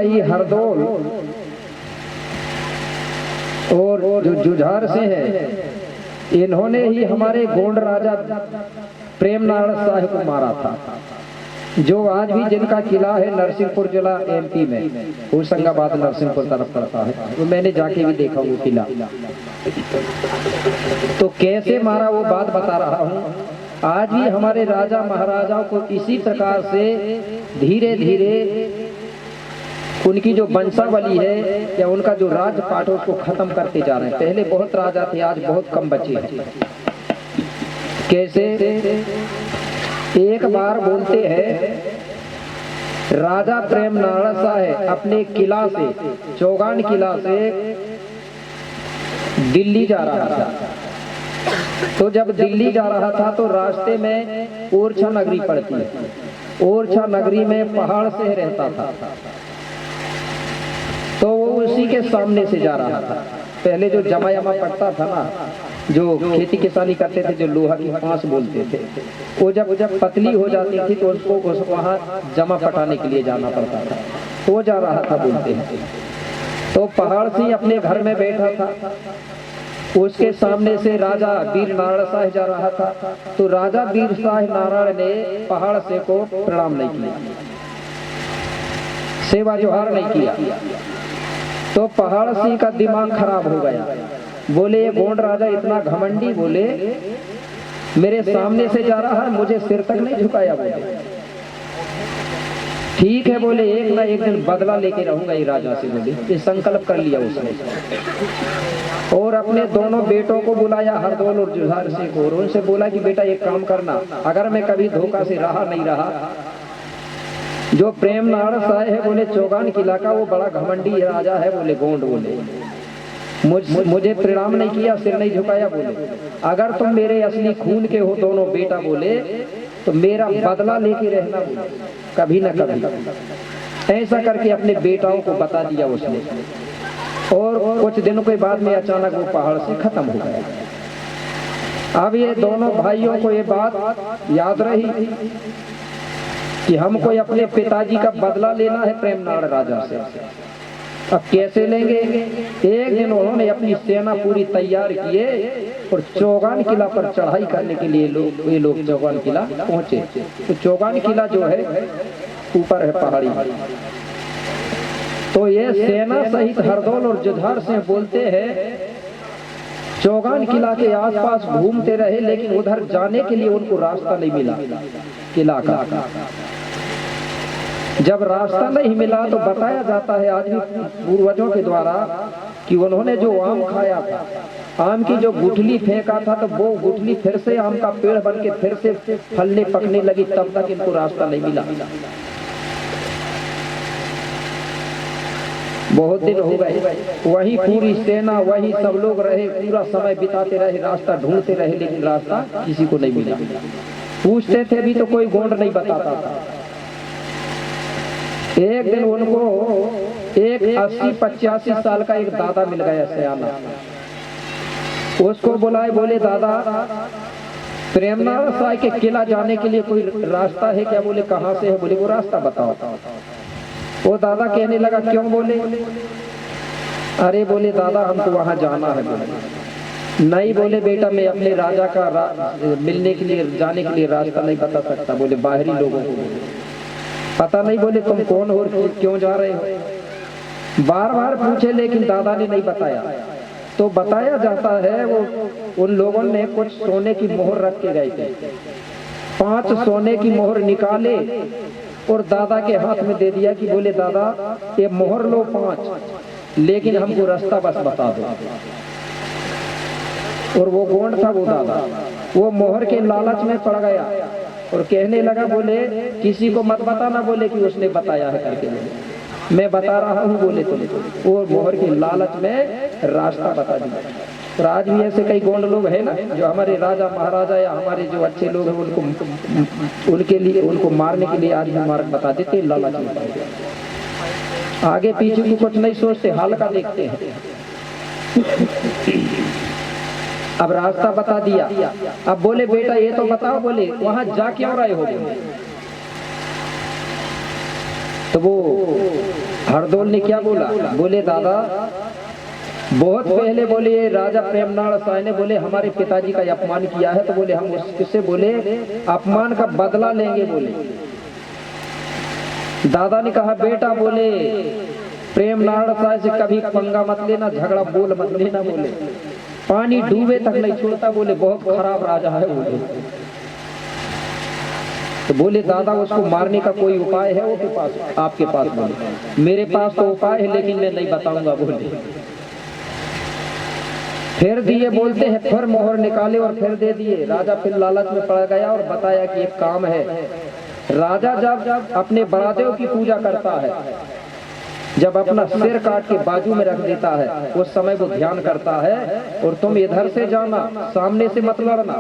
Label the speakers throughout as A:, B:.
A: ही हरदौल और जो जुझार से है, इन्होंने ही हमारे गोंड राजा प्रेमनारायण शाह को मारा था, जो आज भी जिनका किला है नरसिंहपुर जिला एमपी में, होशंगाबाद नरसिंहपुर तरफ पड़ता है, वो मैंने जाके भी देखा वो किला। तो कैसे मारा वो बात बता रहा हूँ। आज भी हमारे राजा महाराजाओं को इसी प्रकार से धीरे धीरे उनकी जो वंशावली है या उनका जो राजपाट है उसको खत्म करते जा रहे हैं। पहले बहुत राजा थे, आज बहुत कम बचे हैं। कैसे? एक बार बोलते हैं राजा प्रेमनारायण शाह अपने किला से, चौगान किला से दिल्ली जा रहा था। तो जब दिल्ली जा रहा था तो रास्ते में ओरछा नगरी पड़ती है। ओरछा नगरी में पहाड़ से रहता था, तो वो उसी के सामने से जा रहा था। पहले जो जमा यमा पड़ता था ना, जो खेती किसानी करते थे, जो लोहा की फांस बोलते थे, वो जब पतली हो जाती थी तो उसको वहाँ जमा पटाने के लिए जाना पड़ता था। तो वो जा रहा था बोलते हैं। तो पहाड़ से अपने घर में बैठा था, उसके सामने से राजा वीर नारायण शाह जा रहा था। तो राजा वीर शाह नारायण ने पहाड़ से को प्रणाम नहीं किया, सेवा जोहार नहीं किया। तो पहाड़ सिंह का दिमाग खराब हो गया। बोले ये गोंड राजा इतना घमंडी, बोले मेरे सामने से जा रहा है, मुझे सिर तक नहीं झुकाया। बोले ठीक है, बोले एक ना एक दिन बदला लेके रहूंगा ये राजा से। बोले ये संकल्प कर लिया उसने, और अपने दोनों बेटों को बुलाया, हरदौल और जुझार सिंह को, और उनसे बोला कि बेटा एक काम करना, अगर मैं कभी धोखा से रहा नहीं रहा, जो प्रेमनारायण शाह है बोले चौगान किला का, वो बड़ा घमंडी राजा है, बोले गोंड, बोले मुझे प्रणाम नहीं किया, सिर नहीं झुकाया। बोले अगर तुम मेरे असली खून के हो दोनों बेटा, बोले तो मेरा बदला लेके रहना, बोले कभी ना कभी। ऐसा करके अपने बेटाओं को बता दिया उसने। और कुछ दिनों के बाद में अचानक वो पहाड़ से खत्म हो गया। अब ये दोनों भाइयों को ये बात याद रही कि हमको अपने पिताजी का बदला लेना है प्रेमनारायण राजा से। अब कैसे लेंगे? एक दिन उन्होंने अपनी सेना पूरी तैयार किए और चौगान किला पर चढ़ाई करने के लिए ये लोग चौगान किला पहुंचे। तो चौगान किला जो है ऊपर है पहाड़ी। तो ये सेना सहित हरदौल और जुझार सिंह बोलते हैं चौगान किला के आसपास घूमते रहे, लेकिन उधर जाने के लिए उनको रास्ता नहीं मिला किला का। जब रास्ता नहीं मिला तो बताया जाता है आज भी पूर्वजों के द्वारा कि उन्होंने जो आम खाया था, आम की जो गुठली फेंका था, तो वो गुठली फिर से आम का पेड़ बन के फिर से फलने पकने लगी, तब तक इनको रास्ता नहीं मिला। बहुत दिन हो गए, वही पूरी सेना, वही सब लोग रहे, पूरा समय बिताते रहे, रास्ता ढूंढते रहे, लेकिन रास्ता किसी को नहीं मिला। पूछते थे भी तो कोई गोंड नहीं बताता था। एक दिन उनको एक 80-85 साल का एक दादा मिल गया सयाना। उसको बुलाए, बोले दादा प्रेमनारायण शाह के किला जाने के लिए कोई रास्ता है क्या? बोले कहाँ से है? बोले वो रास्ता बताओ। वो दादा कहने लगा क्यों? बोले अरे बोले दादा हमको वहां जाना है। बोले नहीं, बोले बेटा मैं अपने राजा का मिलने के लिए जाने के लिए रास्ता नहीं बता सकता। बोले बाहरी लोगों को पता नहीं। बोले तुम कौन हो, क्यों जा रहे हो? बार बार पूछे लेकिन दादा ने नहीं बताया। तो बताया जाता है वो उन लोगों ने कुछ सोने की मोहर रख के गए थे। 5 सोने की मोहर निकाले और दादा के हाथ में दे दिया कि बोले दादा ये मोहर लो 5, लेकिन हमको रास्ता बस बता दो। और वो गोंड था वो दादा, वो मोहर के लालच में पड़ गया और कहने लगा बोले किसी को मत बताना, बोले कि उसने बताया है करके। मैं बता रहा हूँ बोले तुम। वो मोहर के लालच में रास्ता बता दिया। और आज भी ऐसे कई गोंड लोग हैं ना, जो हमारे राजा महाराजा या हमारे जो अच्छे लोग हैं उनको उनके लिए उनको मारने के लिए आज भी मार्ग बता देते, लालच में आगे पीछे को कुछ नहीं सोचते, हाल का देखते हैं। अब रास्ता बता दिया। अब बोले बेटा ये तो बताओ, बोले वहां जा क्यों रहे हो? तो वो हरदौल ने क्या बोला, बोले दादा बहुत पहले बोले ये राजा प्रेमनाथ शाह ने बोले हमारे पिताजी का अपमान किया है, तो बोले हम उससे बोले अपमान का बदला लेंगे। बोले दादा ने कहा बेटा बोले प्रेमनाथ शाह से कभी पंगा मत लेना, झगड़ा बोल मत लेना, बोले पानी डूबे तक नहीं छोड़ता, बोले बहुत खराब राजा है। बोले तो बोले दादा उसको मारने का कोई उपाय है वो के पास, आपके पास? बोले मेरे पास तो उपाय है लेकिन मैं नहीं बताऊंगा। बोले फिर दिए, बोलते हैं फिर मोहर निकाले और फिर दे दिए। राजा फिर लालच में पड़ गया और बताया कि एक काम है, राजा जब अपने बड़ादेव की पूजा करता है, जब अपना सिर काट के बाजू में रख देता है, उस समय वो ध्यान करता है और तुम इधर से जाना, सामने से मत लड़ना।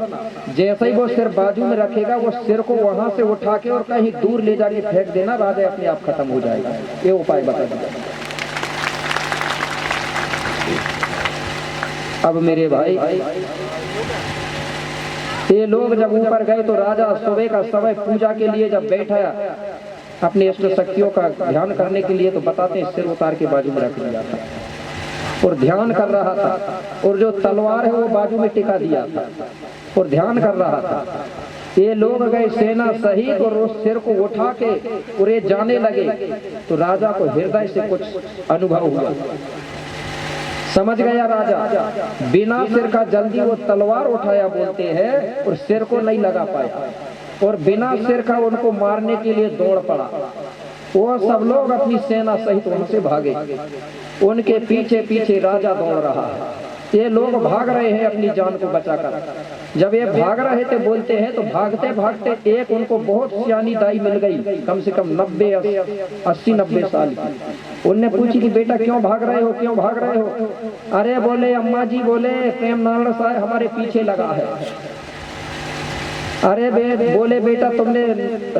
A: जैसे ही वो सिर बाजू में रखेगा वो सिर को वहां से उठा के और कहीं दूर ले जाके फेंक देना, राजा अपने आप खत्म हो जाएगा। ये उपाय बता दिया। अब मेरे भाई ये लोग जब ऊपर गए तो राजा सुबह का समय पूजा के लिए जब बैठा अपने इष्ट शक्तियों का ध्यान करने के लिए, तो बताते हैं सिर उतार के बाजू में रख दिया था और ध्यान कर रहा था, और जो तलवार है वो बाजू में टिका दिया था और ध्यान कर रहा था। ये लोग गए सेना सहित और उस सिर को उठा के पूरे जाने लगे, तो राजा को हृदय से कुछ अनुभव हुआ, समझ गया राजा, बिना सिर का जल्दी वो तलवार उठाया बोलते हैं और सिर को नहीं लगा पाया, और बिना सिर का उनको मारने के लिए दौड़ पड़ा। वो सब लोग अपनी सेना सहित वहां से भागे, उनके पीछे पीछे राजा दौड़ रहा है। ये लोग भाग रहे हैं अपनी जान को बचाकर। जब ये भाग रहे थे बोलते हैं, तो भागते भागते एक उनको बहुत सियानी दाई मिल गई, कम से कम 80-90 साल की। उनने पूछी कि बेटा क्यों भाग रहे हो, क्यों भाग रहे हो? अरे बोले अम्मा जी बोले प्रेमनाथ शाह हमारे पीछे लगा है। अरे बोले बेटा तुमने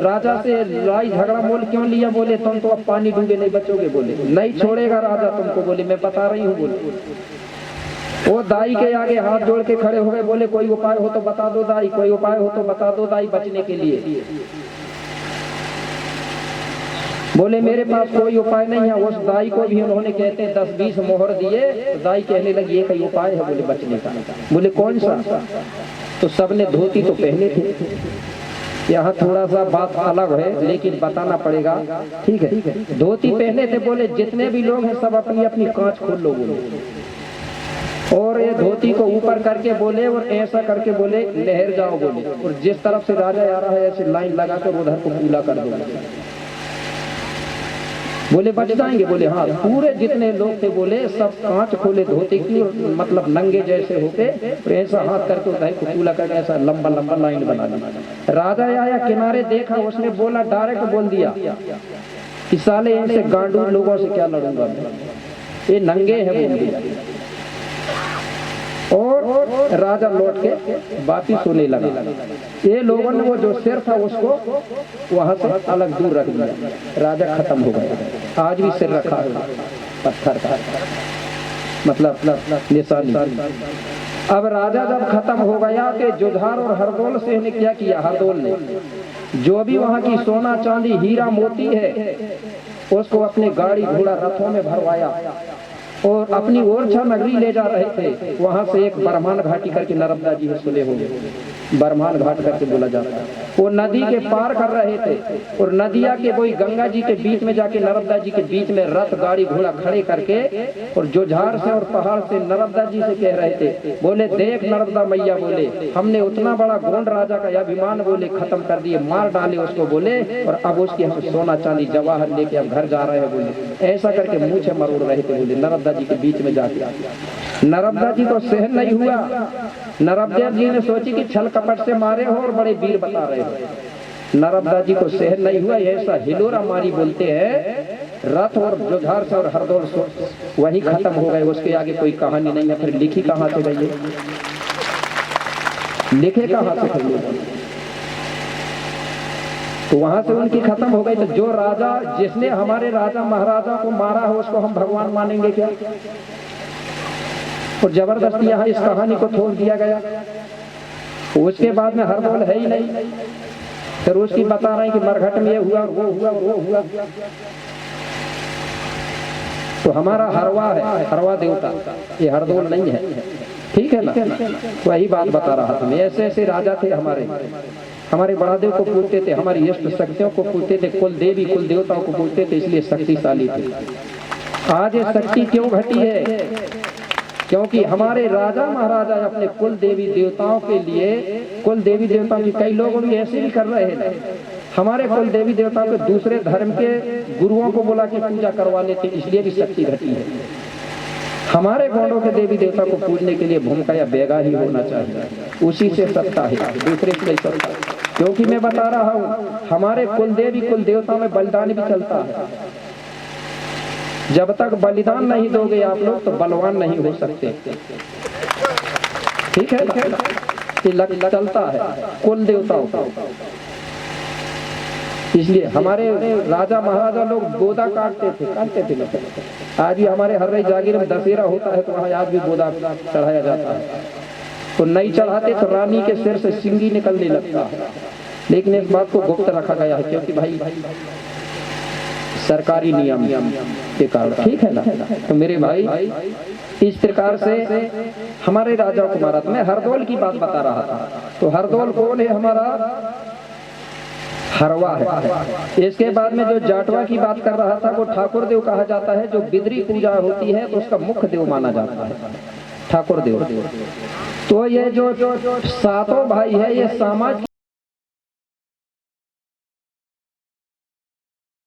A: राजा से लड़ाई झगड़ा मोल क्यों लिया? बोले तुम तो अब पानी डूबे नहीं बचोगे, बोले नहीं छोड़ेगा राजा तुमको, बोले मैं बता रही हूँ। बोले वो दाई के आगे हाथ जोड़ के खड़े हो गए, बोले कोई उपाय हो तो बता दो दाई, कोई उपाय हो तो बता दो दाई बचने के लिए। बोले मेरे पास कोई उपाय नहीं है। उस दाई को भी उन्होंने कहते हैं 10-20 मोहर दिए, तो दाई कहने लगी एक ही उपाय है बोले बचने का। बोले कौन सा? तो सबने धोती तो पहने थे, यहाँ थोड़ा सा बात अलग है लेकिन बताना पड़ेगा, ठीक है। धोती पहने थे, बोले जितने भी लोग हैं सब अपनी अपनी कांच खोल लो, बोले और ये धोती को ऊपर करके बोले और ऐसा करके बोले लहर जाओ, बोले और जिस तरफ से राजा आ रहा है ऐसे लाइन लगाकर उधर को पूरा कर दो। बोले बच जाएंगे? बोले हाँ। पूरे जितने लोग थे बोले सब कांच खोले धोती की, और मतलब नंगे जैसे होके और ऐसा हाथ करके उधर को पूरा करके ऐसा लंबा लंबा लाइन बना दी। राजा आया किनारे देखा, उसने बोला डायरेक्ट बोल दिया कि साले इनसे गांडू लोगों से क्या लड़ूंगा मैं, ये नंगे हैं बोल दिया। और राजा लौट के वापिस सोने लगा। ये लोगों ने वो जो सिर था उसको वहां से अलग दूर रख दिया, राजा खत्म हो गया। आज भी सिर रखा है पत्थर का, मतलब निशानी। अब राजा जब खत्म हो गया कि जुझार और हरदौल से ने क्या किया, हरदौल ने जो भी वहां की सोना चांदी हीरा मोती है उसको अपने गाड़ी घोड़ा रथों में भरवाया और अपनी ओरछा नगरी ले जा रहे थे। वहां से एक बरमान घाटी करके नर्मदा जी सुने होंगे, बरमान घाट करके बोला जाता है। वो नदी के पार कर रहे थे और नदिया के वही गंगा जी के बीच में जाके नर्मदा जी के बीच में रथ गाड़ी घोड़ा खड़े करके और जुझार से और पहाड़ से नर्मदा जी से कह रहे थे, बोले देख नर्मदा मैया, बोले हमने उतना बड़ा गोंड राजा का अभिमान बोले खत्म कर दिए, मार डाले उसको, बोले और अब उसकी हम सोना चांदी जवाहर लेके अब घर जा रहे हैं। बोले ऐसा करके मुझे मरोड़ रहे थे बोले नर्मदा जी के बीच में जाके। नर्मदा जी को सहन नहीं हुआ। नर्मदा जी ने सोची कि छल कपट से मारे हो और बड़े वीर बता रहे हो। नर्मदा जी को सहन नहीं हुआ, ऐसा हिलोरा मारी बोलते हैं। रथ और जुझार से और हरदौल वही खत्म हो गए, उसके आगे कोई कहानी नहीं है। फिर लिखी कहाँ से गई है, लिखे कहाँ से गई? तो वहां से उनकी खत्म हो गई। तो जो राजा जिसने हमारे राजा महाराजा को मारा हो उसको हम भगवान मानेंगे क्या? और जबरदस्ती यहाँ इस कहानी को थोप दिया गया। उसके बाद में हरदौल है ही नहीं, फिर उसकी बता रहे हैं कि मरघट में ये हुआ वो हुआ वो हुआ। तो हमारा हरवा है, हरवा देवता, ये हरदोल नहीं है, ठीक है ना। वही बात बता रहा था मैं। ऐसे ऐसे राजा थे हमारे बड़ादेव को पूजते थे, हमारी इष्ट शक्तियों को पूजते थे, कुल देवी कुल देवताओं को पूजते थे, इसलिए शक्तिशाली थे। आज ये शक्ति क्यों घटी है? क्योंकि हमारे राजा महाराजा अपने कुल देवी देवताओं के लिए, कुल देवी देवताओं की, कई लोग भी ऐसे भी कर रहे हैं, हमारे कुल देवी देवताओं के दूसरे धर्म के गुरुओं को बुला के पूजा करवा लेते, इसलिए भी शक्ति घटी है। हमारे गौड़ों के देवी देवता को पूजने के लिए भूमिका या बेगा ही होना चाहिए, उसी से सत्ता है, दूसरे से नहीं सत्ता। क्योंकि मैं बता रहा हूँ हमारे कुल देवी कुल देवता में बलिदान भी चलता है। जब तक बलिदान नहीं दोगे आप लोग तो बलवान नहीं हो सकते, ठीक है। ये चलता है कुल देवताओं का। इसलिए हमारे राजा महाराजा लोग बोदा काटते थे। आज भी हमारे हर रही जागीर में दशहरा होता है तो वहाँ आज भी बोदा चढ़ाया जाता है। तो नहीं चढ़ाते तो रानी के सिर से सिंगी निकलने लगता है, लेकिन इस बात को गुप्त रखा गया है क्योंकि भाई सरकारी नियम के कारण, ठीक है ना। तो मेरे भाई इस प्रकार से हमारे राजाओं को मारा था। मैं हरदौल की बात बता रहा था, तो हरदौल कौन है? हमारा हरवा है। इसके बाद में जो जाटवा की बात कर रहा था वो ठाकुर देव कहा जाता है। जो बिदरी पूजा होती है तो उसका मुख्य देव माना जाता है ठाकुर देव। तो ये जो सातों भाई है ये समाज